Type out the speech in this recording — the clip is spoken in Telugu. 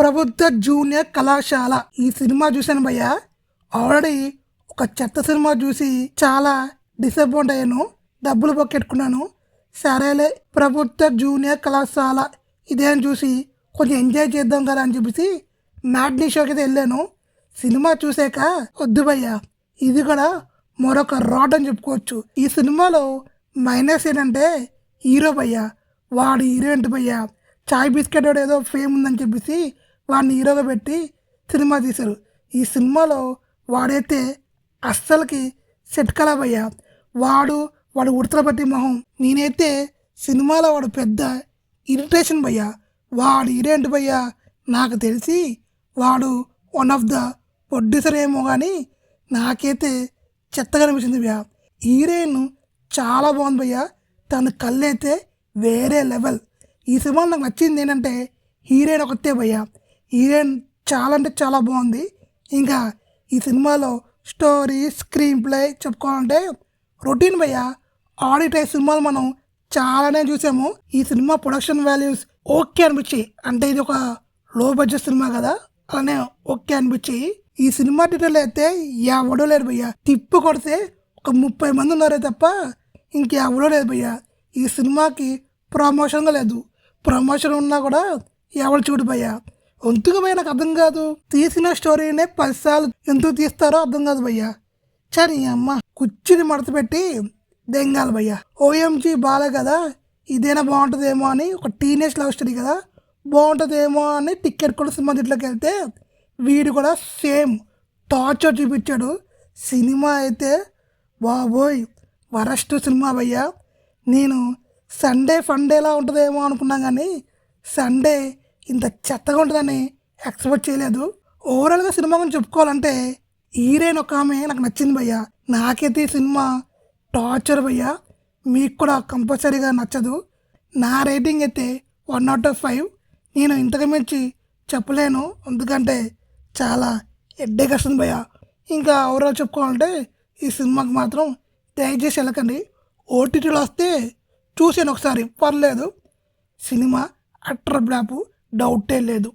ప్రభుత్వ జూనియర్ కళాశాల ఈ సినిమా చూశాను భయ్య. ఆల్రెడీ ఒక చెత్త సినిమా చూసి చాలా డిసప్పాయింట్ అయ్యాను, డబ్బులు పొక్కెట్టుకున్నాను. సరేలే ప్రభుత్వ జూనియర్ కళాశాల ఇదే అని చూసి కొంచెం ఎంజాయ్ చేద్దాం కదా అని చెప్పేసి మ్యాట్నీ షోకి అయితే వెళ్ళాను. సినిమా చూసాక వద్దు భయ్య, ఇది కూడా మరొక రాడ్ అని చెప్పుకోవచ్చు. ఈ సినిమాలో మైనస్ ఏంటంటే హీరో భయ్య, వాడు హీరో ఏంటి భయ్య, చాయ్ బిస్కెట్ వాడు ఏదో ఫేమ్ ఉందని చెప్పేసి వాడిని హీరోగా పెట్టి సినిమా తీశారు. ఈ సినిమాలో వాడైతే అస్సలకి సెట్ కలా భయ్య, వాడు ఉడతల పట్టి మొహం. నేనైతే సినిమాలో వాడు పెద్ద ఇరిటేషన్ భయ్య. వాడు హీరో ఏంటి భయ్య, నాకు తెలిసి వాడు వన్ ఆఫ్ ద ప్రొడ్యూసర్ ఏమో కానీ నాకైతే చెత్తగా అనిపించింది భయ్య. హీరోయిన్ చాలా బాగుంది భయ్య, తన కళ్ళు అయితే వేరే లెవెల్. ఈ సినిమాలో నాకు నచ్చింది ఏంటంటే హీరోయిన్ ఒకటే భయ్య, హీరోయిన్ చాలా అంటే చాలా బాగుంది. ఇంకా ఈ సినిమాలో స్టోరీ స్క్రీన్ ప్లే చెప్పుకోవాలంటే రొటీన్ భయ్య. ఆడిట్ సినిమాలు మనం చాలానే చూసాము. ఈ సినిమా ప్రొడక్షన్ వాల్యూస్ ఓకే అనిపించాయి, అంటే ఇది ఒక లో బడ్జెట్ సినిమా కదా అలానే ఓకే అనిపించాయి. ఈ సినిమా థియేటర్లో అయితే ఎవడో లేరు భయ్య, తిప్పు కొడితే ఒక 30 మంది ఉన్నారే తప్ప ఇంకెవడో లేదు భయ్య. ఈ సినిమాకి ప్రమోషన్గా లేదు, ప్రమోషన్ ఉన్నా కూడా ఎవరు చూడు భయ్య. ఎందుకు భయ్య నాకు అర్థం కాదు, తీసిన స్టోరీనే 10 సార్లు ఎందుకు తీస్తారో అర్థం కాదు భయ్య. సరే అమ్మ కుర్చీని మడత పెట్టి దెంగాలి భయ్య. ఓఎంజీ బాలే కదా, ఇదేనా బాగుంటుందేమో అని, ఒక టీనేజ్ లవ్ స్టోరీ కదా బాగుంటుందేమో అని టికెట్ కూడా సినిమా దీంట్లోకి వెళ్తే వీడు కూడా సేమ్ టార్చర్ చూపించాడు. సినిమా అయితే బాబోయ్ వరస్ట్ సినిమా భయ్య. నేను సండే ఫండేలా ఉంటుందేమో అనుకున్నాను కానీ సండే ఇంత చెత్తగా ఉంటుందని ఎక్స్పెక్ట్ చేయలేదు. ఓవరాల్గా సినిమా గురించి చెప్పుకోవాలంటే హీరోయిన్ ఒక ఆమె నాకు నచ్చింది భయ్య. నాకైతే ఈ సినిమా టార్చర్ భయ్య, మీకు కూడా కంపల్సరీగా నచ్చదు. నా రేటింగ్ అయితే 1/5. నేను ఇంతకు మించి చెప్పలేను, ఎందుకంటే చాలా హెడ్డేక్ వస్తుంది భయ్య. ఇంకా ఓవరాల్ చెప్పుకోవాలంటే ఈ సినిమాకి మాత్రం దయచేసి వెళ్ళకండి. ఓటీటీలో వస్తే చూసాను ఒకసారి, పర్లేదు. సినిమా అట్టర్ బ్లాపు, డౌటే లేదు.